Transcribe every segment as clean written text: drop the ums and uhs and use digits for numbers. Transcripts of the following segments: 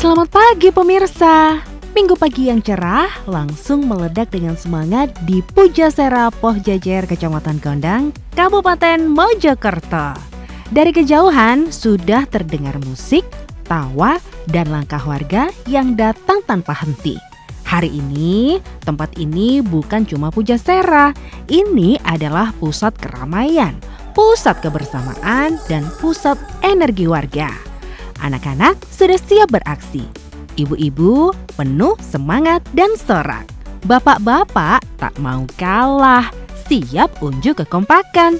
Selamat pagi pemirsa. Minggu pagi yang cerah langsung meledak dengan semangat di Pujasera Poh Jejer, Kecamatan Gondang, Kabupaten Mojokerto. Dari kejauhan sudah terdengar musik, tawa, dan langkah warga yang datang tanpa henti. Hari ini, tempat ini bukan cuma Pujasera, ini adalah pusat keramaian, pusat kebersamaan, dan pusat energi warga. Anak-anak sudah siap beraksi. Ibu-ibu penuh semangat dan sorak. Bapak-bapak tak mau kalah, siap unjuk kekompakan.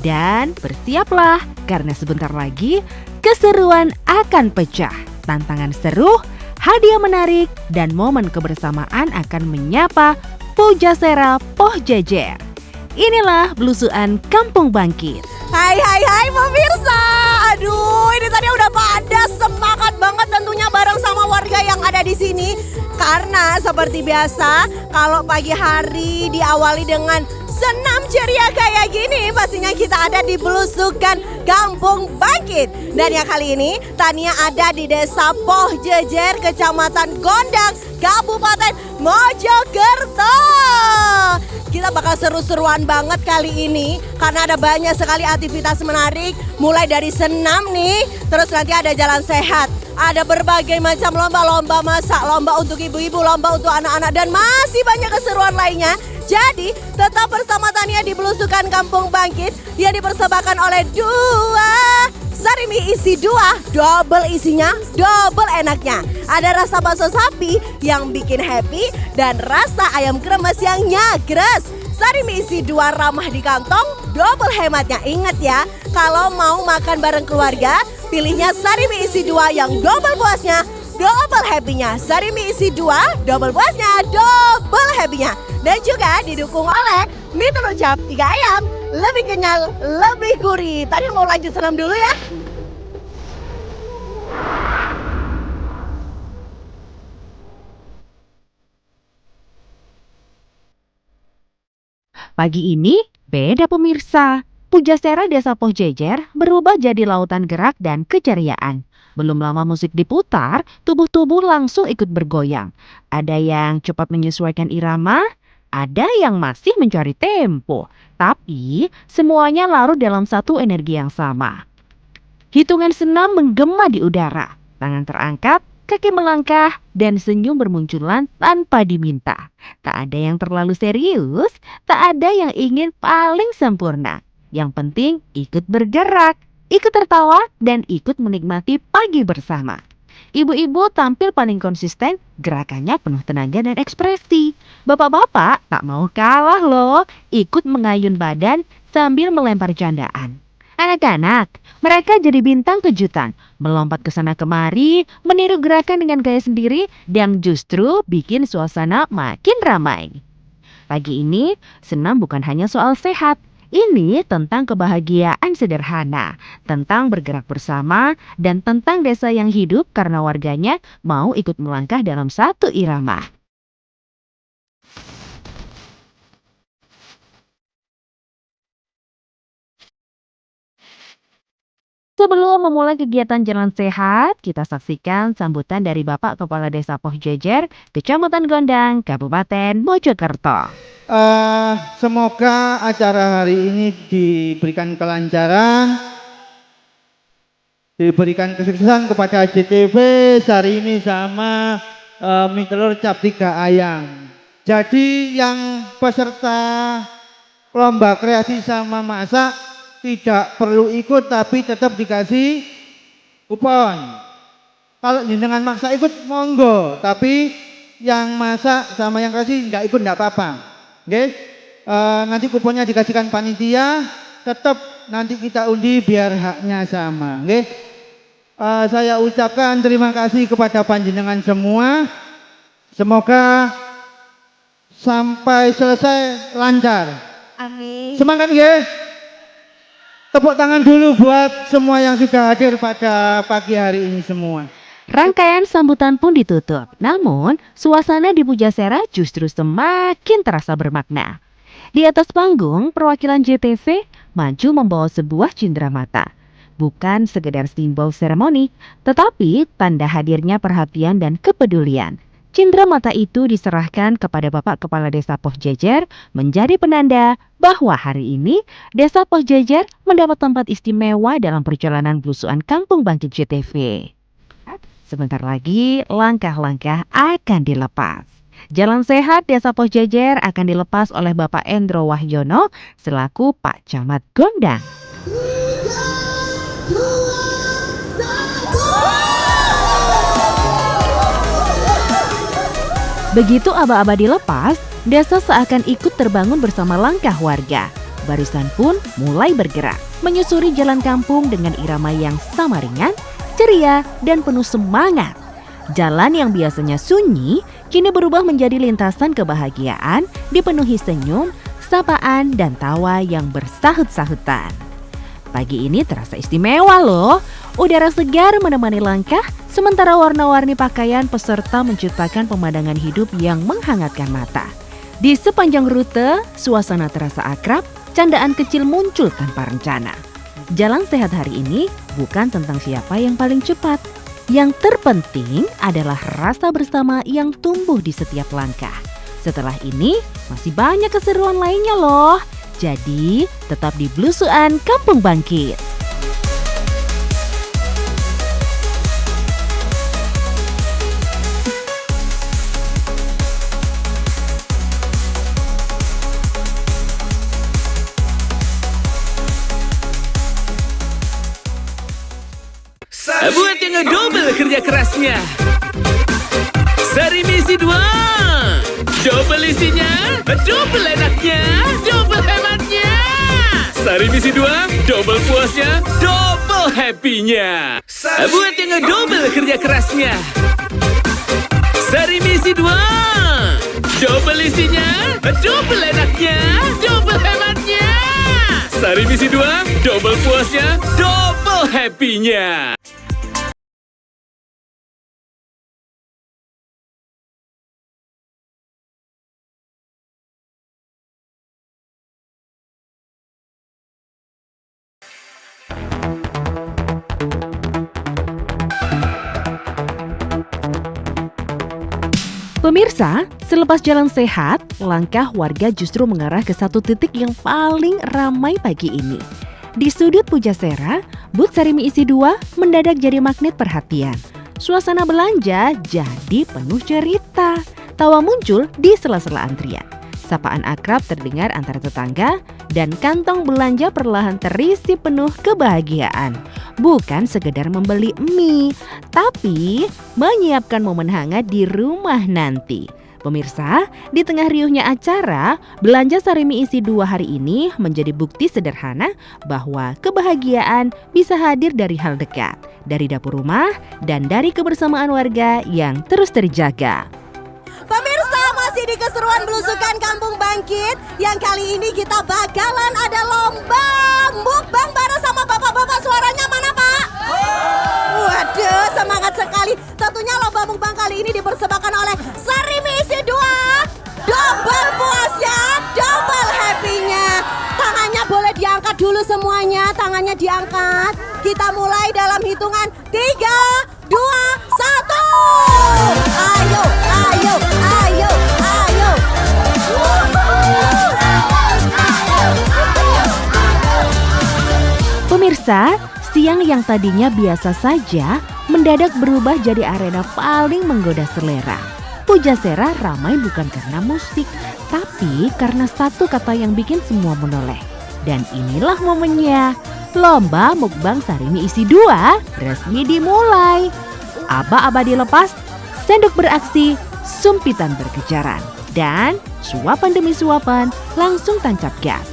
Dan bersiaplah karena sebentar lagi keseruan akan pecah. Tantangan seru, hadiah menarik, dan momen kebersamaan akan menyapa Pujasera Poh Jejer. Inilah belusuan Kampung Bangkit. Hai pemirsa. Aduh, ini tadi udah pada semangat banget tentunya bareng sama warga yang ada di sini. Karena seperti biasa, kalau pagi hari diawali dengan senam ceria kayak gini, pastinya kita ada di belusukan Kampung Bangkit. Dan yang kali ini Tania ada di Desa Poh Jejer, Kecamatan Gondang, Kabupaten Mojokerto. Kita bakal seru-seruan banget kali ini karena ada banyak sekali aktivitas menarik, mulai dari senam nih, terus nanti ada jalan sehat, ada berbagai macam lomba masak, lomba untuk ibu-ibu, lomba untuk anak-anak, dan masih banyak keseruan lainnya. Jadi tetap bersama Tania di belusukan Kampung Bangkit yang dipersembahkan oleh Sarimi isi dua, double isinya, double enaknya. Ada rasa bakso sapi yang bikin happy dan rasa ayam kremes yang nyagres. Sarimi isi dua ramah di kantong, double hematnya. Ingat ya, kalau mau makan bareng keluarga, pilihnya Sarimi isi dua yang double puasnya, double happy-nya. Sarimi isi dua, double puasnya, double happy-nya. Dan juga didukung oleh mie telur cap 3 ayam, lebih kenyal, lebih gurih. Tadi mau lanjut senam dulu ya. Pagi ini beda pemirsa. Pujasera Desa Poh Jejer berubah jadi lautan gerak dan keceriaan. Belum lama musik diputar, tubuh-tubuh langsung ikut bergoyang. Ada yang cepat menyesuaikan irama, ada yang masih mencari tempo. Tapi semuanya larut dalam satu energi yang sama. Hitungan senam menggema di udara. Tangan terangkat, kaki melangkah, dan senyum bermunculan tanpa diminta. Tak ada yang terlalu serius, tak ada yang ingin paling sempurna. Yang penting ikut bergerak, ikut tertawa, dan ikut menikmati pagi bersama. Ibu-ibu tampil paling konsisten, gerakannya penuh tenaga dan ekspresi. Bapak-bapak tak mau kalah loh, ikut mengayun badan sambil melempar candaan. Anak-anak, mereka jadi bintang kejutan, melompat ke sana kemari, meniru gerakan dengan gaya sendiri, yang justru bikin suasana makin ramai. Pagi ini, senam bukan hanya soal sehat. Ini tentang kebahagiaan sederhana, tentang bergerak bersama, dan tentang desa yang hidup karena warganya mau ikut melangkah dalam satu irama. Sebelum memulai kegiatan jalan sehat, kita saksikan sambutan dari Bapak Kepala Desa Poh Jejer, Kecamatan Gondang, Kabupaten Mojokerto. Semoga acara hari ini diberikan kelancaran, diberikan kesuksesan kepada JTV Sarimi sama mie telur cap 3 ayam. Jadi yang peserta lomba kreasi sama masak tidak perlu ikut, tapi tetap dikasih kupon. Kalau dengan maksa ikut monggo, tapi yang masak sama yang kasih nggak ikut nggak apa-apa. Oke, nanti kuponnya dikasihkan panitia, tetap nanti kita undi biar haknya sama. Oke, saya ucapkan terima kasih kepada panjenengan semua. Semoga sampai selesai lancar. Amin. Semangat ya. Tepuk tangan dulu buat semua yang sudah hadir pada pagi hari ini semua. Rangkaian sambutan pun ditutup, namun suasana di Pujasera justru semakin terasa bermakna. Di atas panggung, perwakilan JTV maju membawa sebuah cindramata. bukan sekedar simbol seremoni, tetapi tanda hadirnya perhatian dan kepedulian. Cindera mata itu diserahkan kepada Bapak Kepala Desa Poh Jejer menjadi penanda bahwa hari ini Desa Poh Jejer mendapat tempat istimewa dalam perjalanan belusuan Kampung Bangkit JTV. Sebentar lagi langkah-langkah akan dilepas. Jalan Sehat Desa Poh Jejer akan dilepas oleh Bapak Endro Wahyono selaku Pak Camat Gondang. Begitu aba-aba dilepas, desa seakan ikut terbangun bersama langkah warga. Barisan pun mulai bergerak, menyusuri jalan kampung dengan irama yang sama ringan, ceria, dan penuh semangat. Jalan yang biasanya sunyi, kini berubah menjadi lintasan kebahagiaan, dipenuhi senyum, sapaan, dan tawa yang bersahut-sahutan. Pagi ini terasa istimewa loh. Udara segar menemani langkah, sementara warna-warni pakaian peserta menciptakan pemandangan hidup yang menghangatkan mata. Di sepanjang rute, suasana terasa akrab, candaan kecil muncul tanpa rencana. Jalan Sehat hari ini bukan tentang siapa yang paling cepat. Yang terpenting adalah rasa bersama yang tumbuh di setiap langkah. Setelah ini, masih banyak keseruan lainnya loh. Jadi, tetap di Belusuan Kampung Bangkit. Buat yang ngedouble kerja kerasnya. Sari misi 2. Double isinya, double enaknya, double hematnya. Sari misi 2, double puasnya, double happy-nya. Buat yang ngedouble kerja kerasnya. Sari misi 2. Double isinya, double enaknya, double hematnya. Sari misi 2, double puasnya, double happy-nya. Pemirsa, selepas Jalan Sehat, langkah warga justru mengarah ke satu titik yang paling ramai pagi ini. Di sudut Pujasera, booth Sari Mie Isi 2 mendadak jadi magnet perhatian. Suasana belanja jadi penuh cerita. Tawa muncul di sela-sela antrian. Sapaan akrab terdengar antara tetangga dan kantong belanja perlahan terisi penuh kebahagiaan. Bukan sekedar membeli mie, tapi menyiapkan momen hangat di rumah nanti. Pemirsa, di tengah riuhnya acara, belanja Sari Mie Isi 2 hari ini menjadi bukti sederhana bahwa kebahagiaan bisa hadir dari hal dekat, dari dapur rumah, dan dari kebersamaan warga yang terus terjaga. Pemirsa, masih di keseruan Belusukan Kampung Bangkit. Yang kali ini kita bakalan ada lomba mukbang bareng sama bapak-bapak. Suaranya mana, Pak? Waduh, semangat sekali. Tentunya lomba mukbang kali ini dipersembahkan oleh Sari Mie Isi 2. Double puasnya, double happy-nya. Tangannya boleh diangkat dulu semuanya. Tangannya diangkat. Kita mulai dalam hitungan 3, 2, 1. Ayo, ayo, ayo, ayo. Pemirsa, siang yang tadinya biasa saja mendadak berubah jadi arena paling menggoda selera. Pujasera ramai bukan karena musik, tapi karena satu kata yang bikin semua menoleh. Dan inilah momennya. Lomba mukbang Sari Mie Isi 2 resmi dimulai. Aba-aba dilepas, sendok beraksi, sumpitan berkejaran, dan suapan demi suapan langsung tancap gas.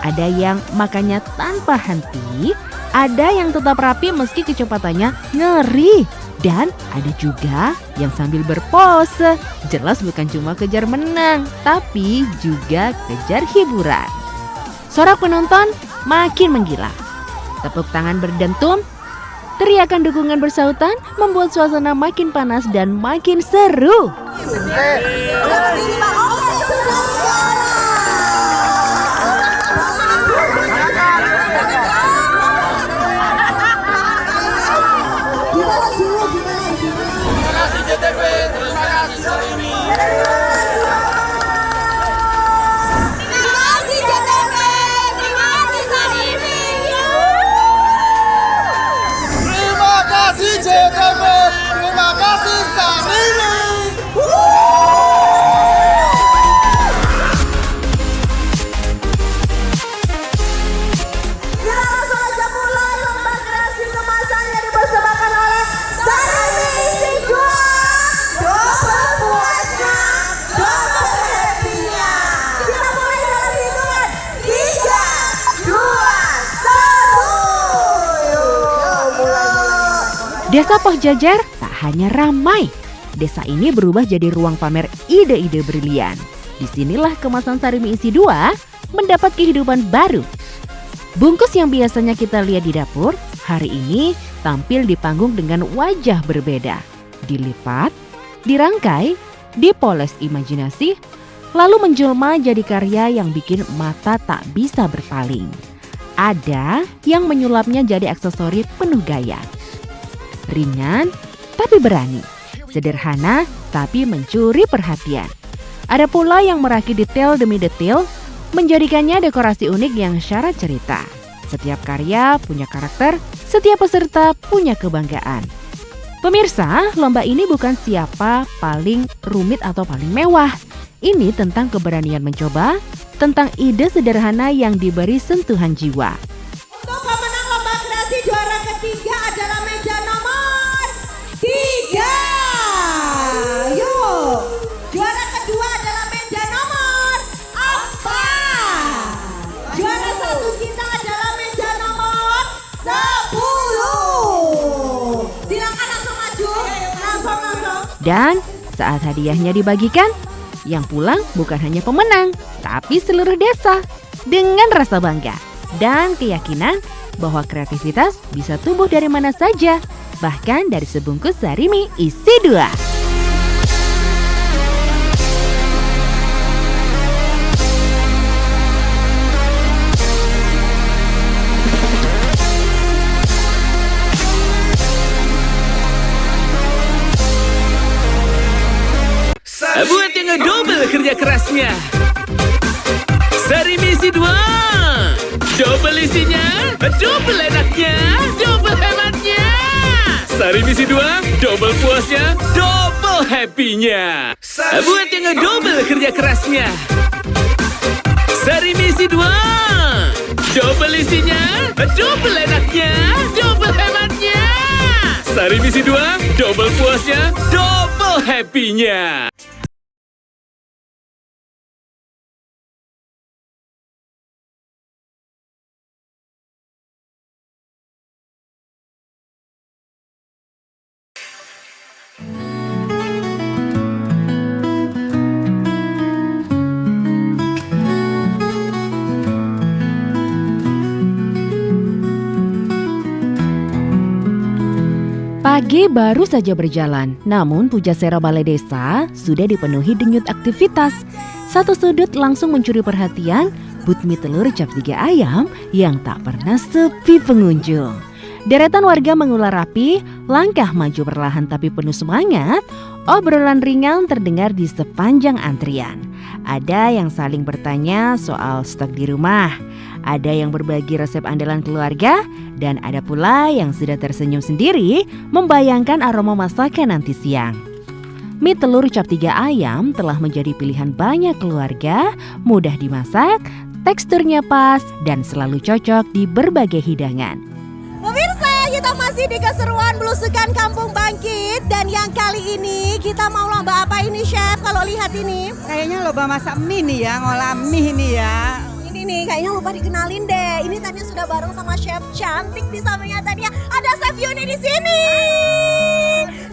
Ada yang makannya tanpa henti, ada yang tetap rapi meski kecepatannya ngeri, dan ada juga yang sambil berpose. Jelas bukan cuma kejar menang, tapi juga kejar hiburan. Sorak penonton makin menggila. Tepuk tangan berdentum, teriakan dukungan bersautan membuat suasana makin panas dan makin seru. Desa Poh Jajar tak hanya ramai. Desa ini berubah jadi ruang pamer ide-ide brilian. Disinilah kemasan sari mie isi 2 mendapat kehidupan baru. Bungkus yang biasanya kita lihat di dapur, hari ini tampil di panggung dengan wajah berbeda. Dilipat, dirangkai, dipoles imajinasi, lalu menjelma jadi karya yang bikin mata tak bisa berpaling. Ada yang menyulapnya jadi aksesori penuh gaya. Ringan tapi berani, sederhana tapi mencuri perhatian. Ada pula yang merakit detail demi detail, menjadikannya dekorasi unik yang syarat cerita. Setiap karya punya karakter, setiap peserta punya kebanggaan. Pemirsa, lomba ini bukan siapa paling rumit atau paling mewah. Ini tentang keberanian mencoba, tentang ide sederhana yang diberi sentuhan jiwa. Untuk pemenang lomba kreasi juara ketiga adalah meja nomor 3. Yuk. Juara kedua adalah meja nomor 4. Juara satu kita adalah meja nomor 10. Silakan langsung maju. Langsung. Dan saat hadiahnya dibagikan, yang pulang bukan hanya pemenang, tapi seluruh desa. Dengan rasa bangga dan keyakinan bahwa kreativitas bisa tumbuh dari mana saja, bahkan dari sebungkus sari mie isi 2. Buat yang ngedouble kerja kerasnya. Sari misi 2. Double isinya, double enaknya, double hematnya. Sari misi 2, double puasnya, double happy-nya. Buat yang ngedouble kerja kerasnya. Sari misi 2. Double isinya, double enaknya, double hematnya. Sari misi 2, double puasnya, double happy-nya. Pagi baru saja berjalan, namun Pujasera Balai Desa sudah dipenuhi denyut aktivitas. Satu sudut langsung mencuri perhatian, booth mie telur cap 3 ayam yang tak pernah sepi pengunjung. Deretan warga mengular rapi, langkah maju perlahan tapi penuh semangat, obrolan ringan terdengar di sepanjang antrian. Ada yang saling bertanya soal stok di rumah, ada yang berbagi resep andalan keluarga, dan ada pula yang sudah tersenyum sendiri membayangkan aroma masakan nanti siang. Mie telur cap 3 ayam telah menjadi pilihan banyak keluarga, mudah dimasak, teksturnya pas, dan selalu cocok di berbagai hidangan. Pemirsa, kita masih di keseruan belusukan Kampung Bangkit. Dan yang kali ini kita mau lomba apa ini, Chef? Kalau lihat ini Kayaknya lomba masak mie nih ya, ngolah mie nih ya. ini nih kayaknya lupa dikenalin deh. Ini tadi sudah bareng sama Chef cantik di sampingnya tadi ada Chef Yuni di sini.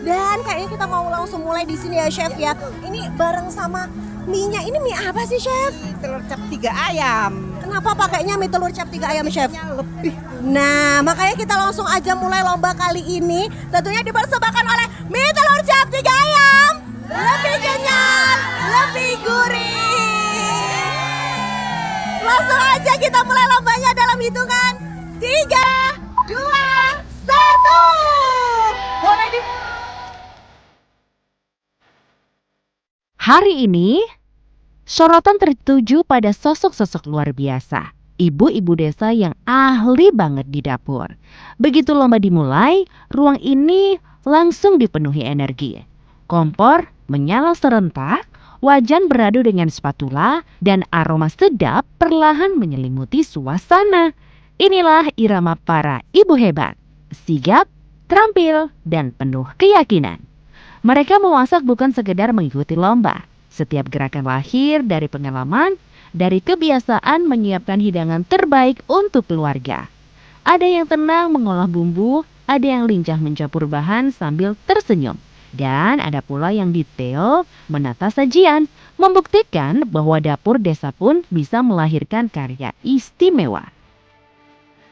Dan kayaknya kita mau langsung mulai di sini ya, Chef ya. Ini bareng sama mie-nya. Ini mie apa sih, Chef? Telur cap 3 ayam. Kenapa pakainya mie telur cap 3 ayam, Chef? Lebih Nah, makanya kita langsung aja mulai lomba kali ini. Tentunya dipersembahkan oleh mie telur cap 3 ayam. Lebih kenyal, lebih gurih. Langsung aja kita mulai lombanya dalam hitungan 3, 2, 1. Boleh di... Hari ini, sorotan tertuju pada sosok-sosok luar biasa. Ibu-ibu desa yang ahli banget di dapur. Begitu lomba dimulai, ruang ini langsung dipenuhi energi. Kompor menyala serentak, wajan beradu dengan spatula, dan aroma sedap perlahan menyelimuti suasana. Inilah irama para ibu hebat, sigap, terampil, dan penuh keyakinan. Mereka memasak bukan sekedar mengikuti lomba. Setiap gerakan lahir dari pengalaman, dari kebiasaan menyiapkan hidangan terbaik untuk keluarga. Ada yang tenang mengolah bumbu, ada yang lincah mencampur bahan sambil tersenyum. Dan ada pula yang detail menata sajian, membuktikan bahwa dapur desa pun bisa melahirkan karya istimewa.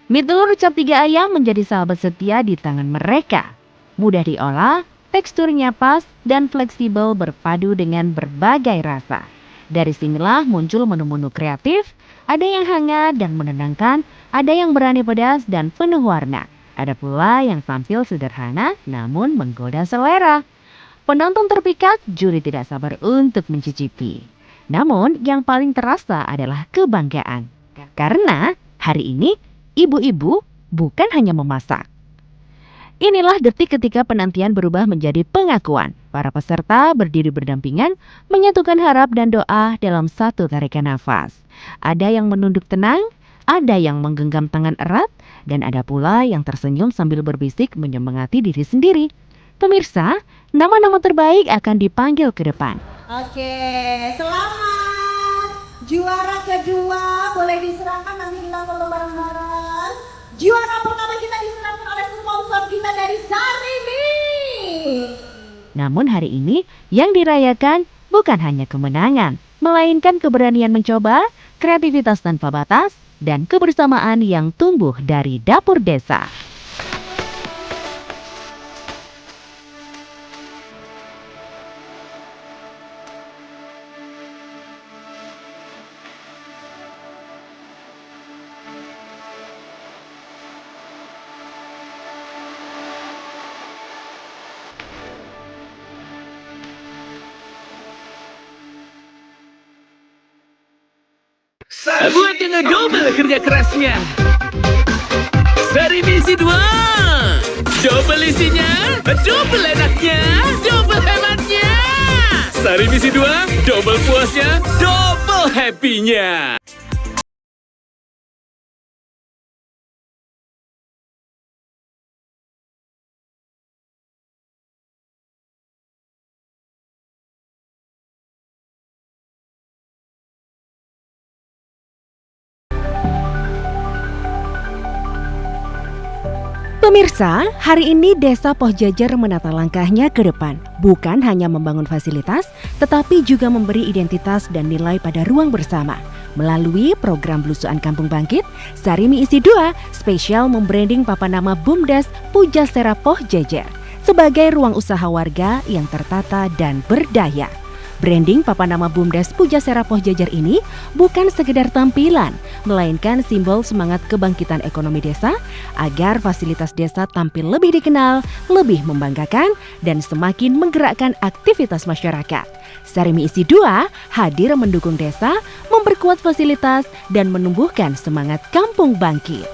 Mie telur cap 3 ayam menjadi sahabat setia di tangan mereka. Mudah diolah, teksturnya pas dan fleksibel berpadu dengan berbagai rasa. Dari sinilah muncul menu-menu kreatif, ada yang hangat dan menenangkan, ada yang berani pedas dan penuh warna. Ada pula yang tampil sederhana namun menggoda selera. Penonton terpikat, juri tidak sabar untuk mencicipi. Namun yang paling terasa adalah kebanggaan. Karena hari ini ibu-ibu bukan hanya memasak. Inilah detik ketika penantian berubah menjadi pengakuan. Para peserta berdiri berdampingan, menyatukan harap dan doa dalam satu tarikan nafas. Ada yang menunduk tenang, ada yang menggenggam tangan erat, dan ada pula yang tersenyum sambil berbisik menyemangati diri sendiri. Pemirsa, nama-nama terbaik akan dipanggil ke depan. Oke, selamat. Juara kedua boleh diserahkan, nanti kita foto bareng-bareng. Juara pertama kita diserahkan oleh sponsor kita dari Sarimi. Namun hari ini yang dirayakan bukan hanya kemenangan, melainkan keberanian mencoba, kreativitas tanpa batas, dan kebersamaan yang tumbuh dari dapur desa. Buat yang ngedouble kerja kerasnya. Sarimi isi 2. Double isinya, double enaknya, double hematnya. Sarimi isi 2, double puasnya, double happy-nya. Pemirsa, hari ini Desa Poh Jejer menata langkahnya ke depan. Bukan hanya membangun fasilitas, tetapi juga memberi identitas dan nilai pada ruang bersama. Melalui program Belusuan Kampung Bangkit, Sarimi Isi 2 spesial membranding papan nama BUMDes Pujasera Poh Jejer sebagai ruang usaha warga yang tertata dan berdaya. Branding papan nama BUMDes Pujasera Poh Jejer ini bukan sekedar tampilan, melainkan simbol semangat kebangkitan ekonomi desa agar fasilitas desa tampil lebih dikenal, lebih membanggakan, dan semakin menggerakkan aktivitas masyarakat. Sarimi Isi 2 hadir mendukung desa, memperkuat fasilitas, dan menumbuhkan semangat kampung bangkit.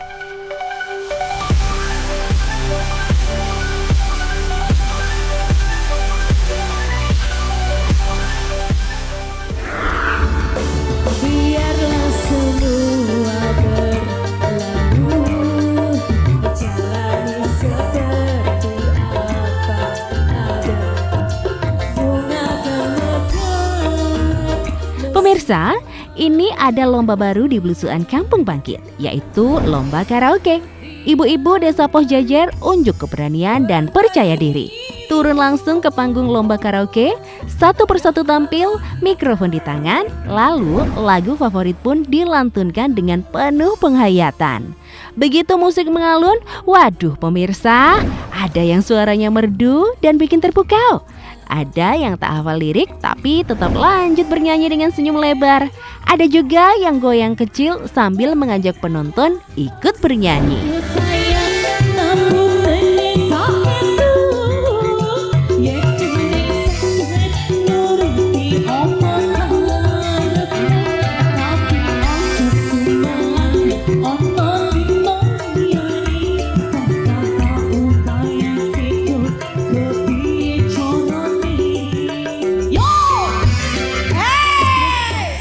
Pemirsa, ini ada lomba baru di Belusuan Kampung Bangkit, yaitu lomba karaoke. Ibu-ibu Desa Poh Jejer unjuk keberanian dan percaya diri. Turun langsung ke panggung lomba karaoke, satu persatu tampil, mikrofon di tangan, lalu lagu favorit pun dilantunkan dengan penuh penghayatan. Begitu musik mengalun, waduh pemirsa, ada yang suaranya merdu dan bikin terpukau. Ada yang tak hafal lirik tapi tetap lanjut bernyanyi dengan senyum lebar. Ada juga yang goyang kecil sambil mengajak penonton ikut bernyanyi.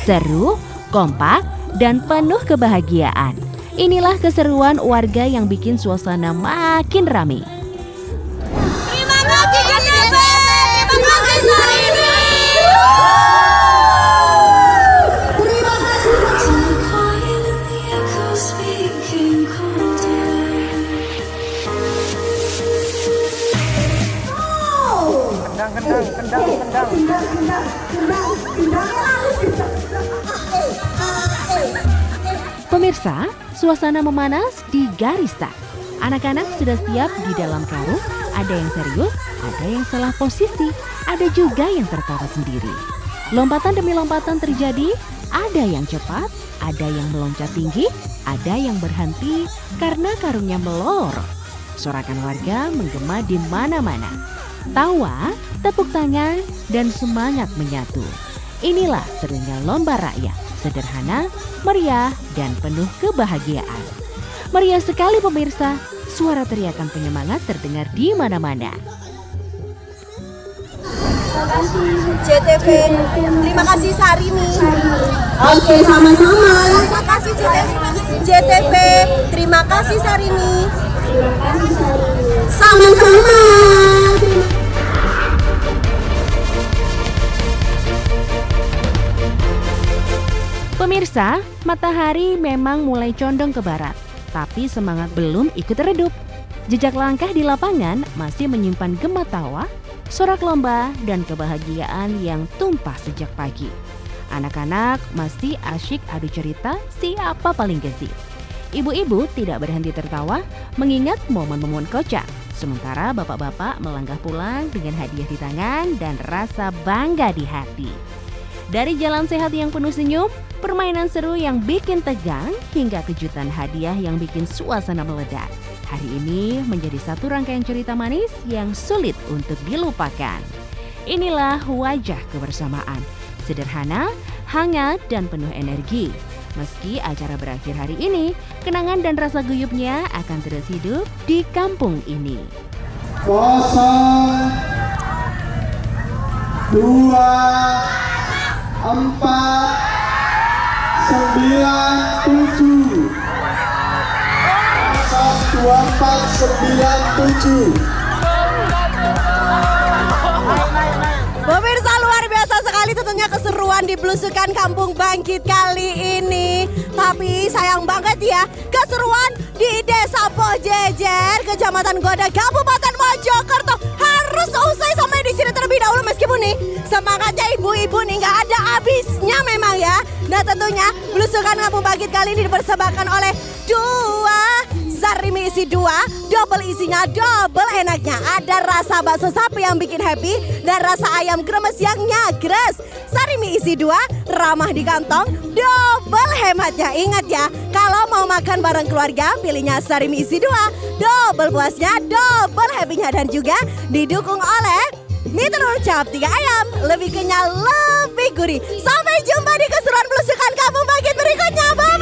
Seru, kompak, dan penuh kebahagiaan. Inilah keseruan warga yang bikin suasana makin ramai. Terima kasih GTV, terima kasih Sarimi. Terima kasih. Pemirsa, suasana memanas di Garista. Anak-anak sudah siap di dalam karung, ada yang serius, ada yang salah posisi, ada juga yang tertawa sendiri. Lompatan demi lompatan terjadi, ada yang cepat, ada yang meloncat tinggi, ada yang berhenti karena karungnya melorot. Sorakan warga menggema di mana-mana. Tawa, tepuk tangan, dan semangat menyatu. Inilah serunya lomba rakyat, sederhana, meriah, dan penuh kebahagiaan. Meriah sekali pemirsa, suara teriakan penyemangat terdengar di mana-mana. JTV, terima kasih Sarimi. Oke, sama-sama. Terima kasih JTV, terima kasih Sarimi. Sama-sama. Pemirsa, matahari memang mulai condong ke barat, tapi semangat belum ikut redup. Jejak langkah di lapangan masih menyimpan gema tawa, sorak lomba, dan kebahagiaan yang tumpah sejak pagi. Anak-anak masih asyik adu cerita siapa paling gesit. Ibu-ibu tidak berhenti tertawa mengingat momen-momen kocak. Sementara bapak-bapak melangkah pulang dengan hadiah di tangan dan rasa bangga di hati. Dari jalan sehat yang penuh senyum, permainan seru yang bikin tegang, hingga kejutan hadiah yang bikin suasana meledak. Hari ini menjadi satu rangkaian cerita manis yang sulit untuk dilupakan. Inilah wajah kebersamaan. Sederhana, hangat, dan penuh energi. Meski acara berakhir hari ini, kenangan dan rasa guyupnya akan terus hidup di kampung ini. 0, 2, 4, 9, 7. 2497. Pemirsa, luar biasa sekali tentunya keseruan di Belusukan Kampung Bangkit kali ini. Tapi sayang banget ya, keseruan di Desa Pojejer, Kecamatan Goda, Kabupaten Mojokerto harus usai sampai di sini terlebih dahulu. Meskipun nih semangatnya ibu-ibu nih nggak ada habisnya memang ya. Nah tentunya Belusukan Kampung Bangkit kali ini dipersembahkan oleh Sarimi isi 2, double isinya, double enaknya. Ada rasa bakso sapi yang bikin happy dan rasa ayam kremes yang nyagres. Sarimi isi 2, ramah di kantong, double hematnya. Ingat ya, kalau mau makan bareng keluarga, pilihnya Sarimi isi 2, double puasnya, double happy-nya. Dan juga didukung oleh mie telur cap 3 ayam, lebih kenyal, lebih gurih. Sampai jumpa di keseruan Belusukan Kampung Bangkit berikutnya. Bye!